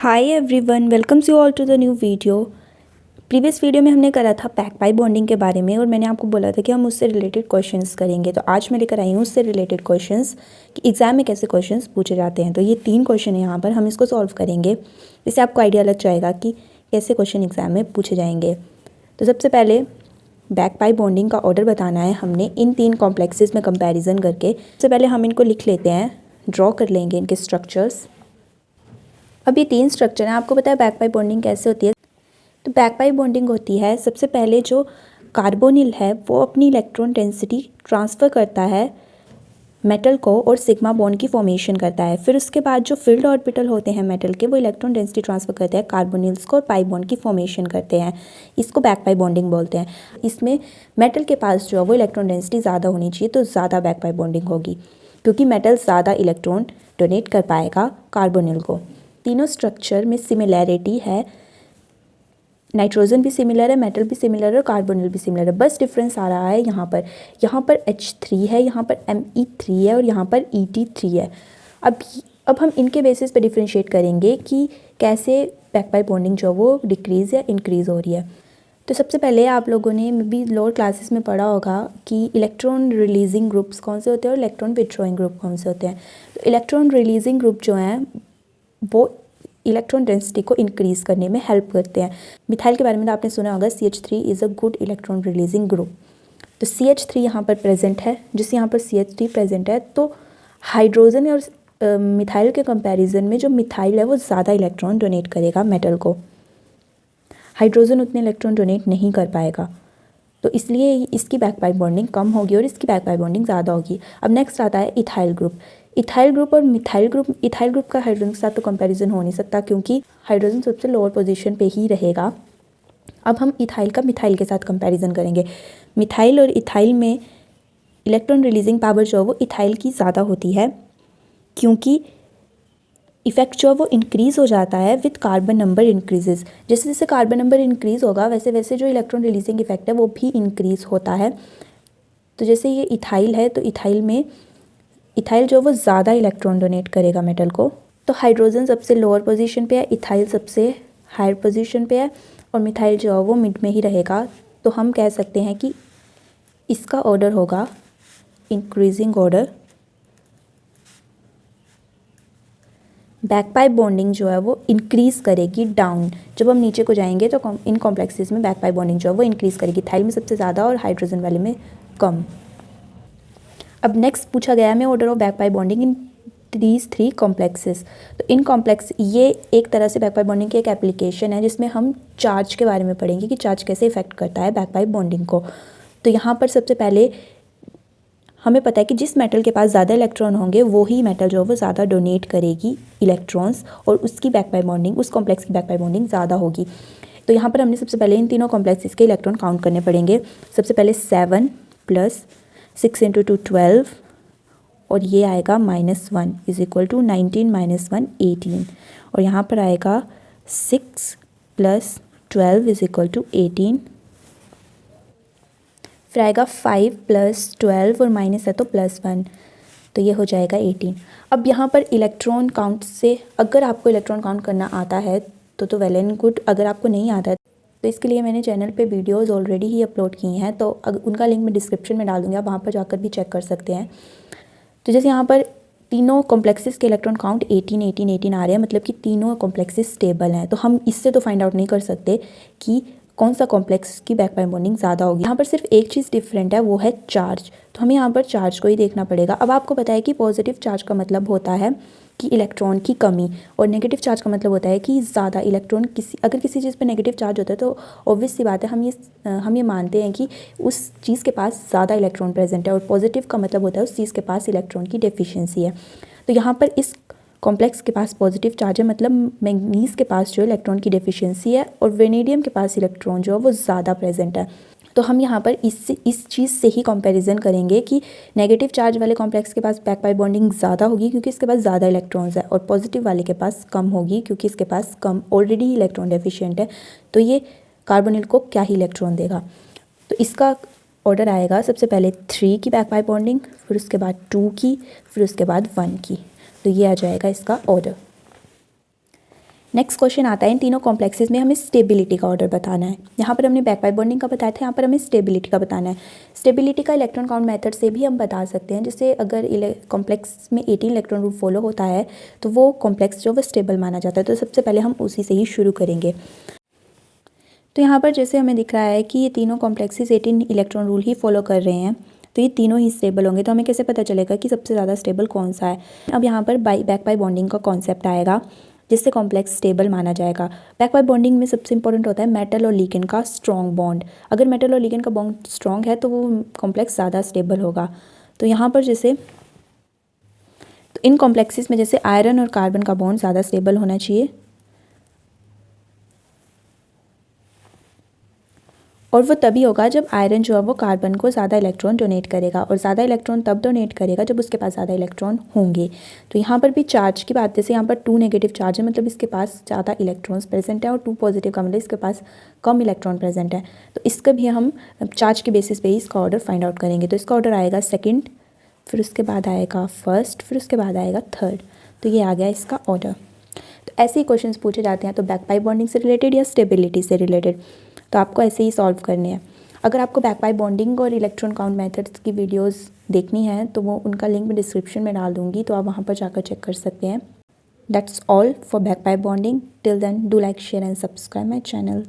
Hi everyone, welcomes you all to the new video. Previous video में हमने करा था पैक पाइप बॉन्डिंग के बारे में और मैंने आपको बोला था कि हम उससे रिलेटेड क्वेश्चंस करेंगे। तो आज मैं लेकर आई हूँ उससे रिलेटेड क्वेश्चंस कि एग्जाम में कैसे क्वेश्चंस पूछे जाते हैं। तो ये 3 क्वेश्चन है यहाँ पर, हम इसको सॉल्व करेंगे। इससे आपको आइडिया लग जाएगा कि कैसे क्वेश्चन एग्जाम में पूछे जाएंगे। तो सबसे पहले बैक पाइप बॉन्डिंग का ऑर्डर बताना है हमने इन 3 कॉम्प्लेक्सेस में कंपेरिजन करके। सबसे पहले हम इनको लिख लेते हैं, ड्रॉ कर लेंगे इनके स्ट्रक्चर्स। अब ये 3 स्ट्रक्चर हैं। आपको पता है बैक पाइप बॉन्डिंग कैसे होती है। तो बैक पाइप बॉन्डिंग होती है, सबसे पहले जो कार्बोनिल है वो अपनी इलेक्ट्रॉन डेंसिटी ट्रांसफ़र करता है मेटल को और सिग्मा बॉन्ड की फॉर्मेशन करता है। फिर उसके बाद जो फील्ड ऑर्बिटल होते हैं मेटल के, वो इलेक्ट्रॉन डेंसिटी ट्रांसफ़र करते हैं कार्बोनिल्स को और पाइप बॉन्ड की फॉर्मेशन करते हैं। इसको बैक पाइप बॉन्डिंग बोलते हैं। इसमें मेटल के पास जो है वो इलेक्ट्रॉन डेंसिटी ज़्यादा होनी चाहिए, तो ज़्यादा बैक पाइप बॉन्डिंग होगी क्योंकि मेटल ज़्यादा इलेक्ट्रॉन डोनेट कर पाएगा कार्बोनिल को। तीनों स्ट्रक्चर में सिमिलैरिटी है, नाइट्रोजन भी सिमिलर है, मेटल भी सिमिलर है और कार्बोनिल भी सिमिलर है। बस डिफरेंस आ रहा है यहाँ पर H3 है, यहाँ पर Me3 है और यहाँ पर Et3 है। अब हम इनके बेसिस पे डिफ्रेंशिएट करेंगे कि कैसे बैक पाइप बॉन्डिंग जो वो डिक्रीज़ या इंक्रीज़ हो रही है। तो सबसे पहले आप लोगों ने भी लोअर क्लासेस में पढ़ा होगा कि इलेक्ट्रॉन रिलीजिंग ग्रुप्स कौन से होते हैं और इलेक्ट्रॉन विथड्रॉइंग ग्रुप कौन से होते हैं। तो इलेक्ट्रॉन रिलीजिंग ग्रुप जो हैं वो इलेक्ट्रॉन डेंसिटी को इंक्रीज़ करने में हेल्प करते हैं। मिथाइल के बारे में तो आपने सुना होगा, CH3 is a good electron releasing group. तो CH3 यहाँ पर प्रेजेंट है, जिस यहाँ पर CH3 प्रेजेंट है तो हाइड्रोजन और मिथाइल के कंपैरिजन में जो मिथाइल है वो ज़्यादा इलेक्ट्रॉन डोनेट करेगा मेटल को। हाइड्रोजन उतने इलेक्ट्रॉन डोनेट नहीं कर पाएगा, तो इसलिए इसकी बैक पाइप बॉन्डिंग कम होगी और इसकी बैक पाइप बॉन्डिंग ज़्यादा होगी। अब नेक्स्ट आता है इथाइल ग्रुप। इथाइल ग्रुप और मिथाइल ग्रुप, इथाइल ग्रुप का हाइड्रोजन के साथ तो कंपैरिजन हो नहीं सकता क्योंकि हाइड्रोजन सबसे लोअर पोजीशन पे ही रहेगा। अब हम इथाइल का मिथाइल के साथ कंपैरिजन करेंगे। मिथाइल और इथाइल में इलेक्ट्रॉन रिलीजिंग पावर जो है वो इथाइल की ज़्यादा होती है क्योंकि इफेक्ट जो है वो इंक्रीज़ हो जाता है विथ कार्बन नंबर इंक्रीजेज। जैसे जैसे कार्बन नंबर इंक्रीज़ होगा वैसे वैसे जो इलेक्ट्रॉन रिलीजिंग इफेक्ट है वो भी इंक्रीज़ होता है। तो जैसे ये इथाइल है तो इथाइल जो वो ज़्यादा इलेक्ट्रॉन डोनेट करेगा मेटल को। तो हाइड्रोजन सबसे लोअर पोजीशन पे है, इथाइल सबसे हायर पोजीशन पे है और मिथाइल जो है वो मिड में ही रहेगा। तो हम कह सकते हैं कि इसका ऑर्डर होगा increasing order. Back pipe bonding जो है वो इंक्रीज़ करेगी डाउन। जब हम नीचे को जाएंगे तो इन कॉम्प्लेक्सेस में बैक पाइप बॉन्डिंग जो है वो इंक्रीज़ करेगी, इथाइल में सबसे ज़्यादा और हाइड्रोजन वाले में कम। अब नेक्स्ट पूछा गया है order of back pipe bonding in these 3 complexes. तो इन कॉम्प्लेक्स, ये एक तरह से बैक पाइप बॉन्डिंग की एक एप्लीकेशन है जिसमें हम चार्ज के बारे में पढ़ेंगे कि चार्ज कैसे इफेक्ट करता है बैक पाइप बॉन्डिंग को। तो यहाँ पर सबसे पहले हमें पता है कि जिस मेटल के पास ज़्यादा इलेक्ट्रॉन होंगे वो ही मेटल जो है वो ज़्यादा डोनेट करेगी इलेक्ट्रॉन्स और उसकी बैक पाइप बॉन्डिंग, उस कॉम्प्लेक्स की बैक पाइप बॉन्डिंग ज़्यादा होगी। तो यहाँ पर हमने सबसे पहले इन तीनों कॉम्प्लेक्सेस के इलेक्ट्रॉन काउंट करने पड़ेंगे। सबसे पहले 7 + 6 × 2 12 और ये आएगा -1 इज इक्वल टू 19 - 1 18 और यहाँ पर आएगा 6 + 12 इज इक्वल टू 18। फिर आएगा 5 + 12 और माइनस है तो +1, तो ये हो जाएगा 18। अब यहाँ पर इलेक्ट्रॉन काउंट से, अगर आपको इलेक्ट्रॉन काउंट करना आता है तो वेल एंड गुड। अगर आपको नहीं आता है तो इसके लिए मैंने चैनल पे वीडियोस ऑलरेडी ही अपलोड की हैं, तो उनका लिंक मैं डिस्क्रिप्शन में डाल दूँगी, आप वहाँ पर जाकर भी चेक कर सकते हैं। तो जैसे यहाँ पर तीनों कॉम्प्लेक्सेस के इलेक्ट्रॉन काउंट 18 18 18 आ रहे हैं, मतलब कि तीनों कॉम्प्लेक्सेस स्टेबल हैं। तो हम इससे तो फाइंड आउट नहीं कर सकते कि कौन सा कॉम्प्लेक्स की बैक पाइप बॉन्डिंग ज़्यादा होगी। यहाँ पर सिर्फ एक चीज़ डिफरेंट है, वो है चार्ज। तो हमें यहाँ पर चार्ज को ही देखना पड़ेगा। अब आपको पता है कि पॉजिटिव चार्ज का मतलब होता है कि इलेक्ट्रॉन की कमी और नेगेटिव चार्ज का मतलब होता है कि ज़्यादा इलेक्ट्रॉन। अगर किसी चीज़ पर नेगेटिव चार्ज होता है तो ऑब्वियस सी बात है, हम ये मानते हैं कि उस चीज़ के पास ज़्यादा इलेक्ट्रॉन प्रेजेंट है और पॉजिटिव का मतलब होता है उस चीज़ के पास इलेक्ट्रॉन की डेफिशिएंसी है। तो यहाँ पर इस कॉम्प्लेक्स के पास पॉजिटिव चार्ज है, मतलब मैंगनीज़ के पास जो इलेक्ट्रॉन की डेफिशिएंसी है और वेनेडियम के पास इलेक्ट्रॉन जो है वो ज़्यादा प्रेजेंट है। तो हम यहाँ पर इस चीज़ से ही कंपैरिजन करेंगे कि नेगेटिव चार्ज वाले कॉम्प्लेक्स के पास बैक पाइप बॉन्डिंग ज़्यादा होगी क्योंकि इसके पास ज़्यादा इलेक्ट्रॉन्स है और पॉजिटिव वाले के पास कम होगी क्योंकि इसके पास कम ऑलरेडी इलेक्ट्रॉन डेफिशिएंट है। तो ये कार्बोनिल को क्या ही इलेक्ट्रॉन देगा। तो इसका ऑर्डर आएगा सबसे पहले 3 की बैक पाइप बॉन्डिंग, फिर उसके बाद 2 की, फिर उसके बाद 1 की। तो ये आ जाएगा इसका ऑर्डर। नेक्स्ट क्वेश्चन आता है इन तीनों कॉम्प्लेक्सेस में हमें स्टेबिलिटी का ऑर्डर बताना है। यहाँ पर हमने बैक पाई बॉन्डिंग का बताया था, यहाँ पर हमें स्टेबिलिटी का बताना है। स्टेबिलिटी का इलेक्ट्रॉन काउंट मेथड से भी हम बता सकते हैं, जैसे अगर कॉम्प्लेक्स में 18 इलेक्ट्रॉन रूल फॉलो होता है तो वो कॉम्प्लेक्स जो वो स्टेबल माना जाता है। तो सबसे पहले हम उसी से ही शुरू करेंगे। तो यहाँ पर जैसे हमें दिख रहा है कि ये तीनों कॉम्प्लेक्सेस 18 इलेक्ट्रॉन रूल ही फॉलो कर रहे हैं, तो ये तीनों ही स्टेबल होंगे। तो हमें कैसे पता चलेगा कि सबसे ज़्यादा स्टेबल कौन सा है। अब यहाँ पर बैक पाई बॉन्डिंग का कॉन्सेप्ट आएगा, जिससे कॉम्प्लेक्स स्टेबल माना जाएगा। बैक पाई बॉन्डिंग में सबसे इंपॉर्टेंट होता है मेटल और लिगेंड का स्ट्रॉन्ग बॉन्ड। अगर मेटल और लिगेंड का बॉन्ड स्ट्रॉन्ग है तो वो कॉम्प्लेक्स ज़्यादा स्टेबल होगा। तो यहाँ पर जैसे तो इन कॉम्प्लेक्सेस में जैसे आयरन और कार्बन का बॉन्ड ज़्यादा स्टेबल होना चाहिए, और वो तभी होगा जब आयरन जो है वो कार्बन को ज़्यादा इलेक्ट्रॉन डोनेट करेगा, और ज़्यादा इलेक्ट्रॉन तब डोनेट करेगा जब उसके पास ज़्यादा इलेक्ट्रॉन होंगे। तो यहाँ पर भी चार्ज की बात, जैसे यहाँ पर 2 नेगेटिव चार्ज है मतलब इसके पास ज़्यादा इलेक्ट्रॉन्स प्रेजेंट है, और 2 पॉजिटिव का मतलब इसके पास कम इलेक्ट्रॉन प्रेजेंट है। तो इसका भी हम चार्ज के बेसिस पे ही इसका ऑर्डर फाइंड आउट करेंगे। तो इसका ऑर्डर आएगा सेकेंड, फिर उसके बाद आएगा फर्स्ट, फिर उसके बाद आएगा थर्ड। तो ये आ गया इसका ऑर्डर। तो ऐसे ही क्वेश्चंस पूछे जाते हैं, तो बैक पाई बॉन्डिंग से रिलेटेड या स्टेबिलिटी से रिलेटेड, तो आपको ऐसे ही सॉल्व करने हैं। अगर आपको बैक पाई बॉन्डिंग और इलेक्ट्रॉन काउंट मेथड्स की वीडियोस देखनी है तो वो उनका लिंक मैं डिस्क्रिप्शन में डाल दूँगी, तो आप वहाँ पर जाकर चेक कर सकते हैं। That's all for back pi bonding. Till then do like, share and subscribe my channel.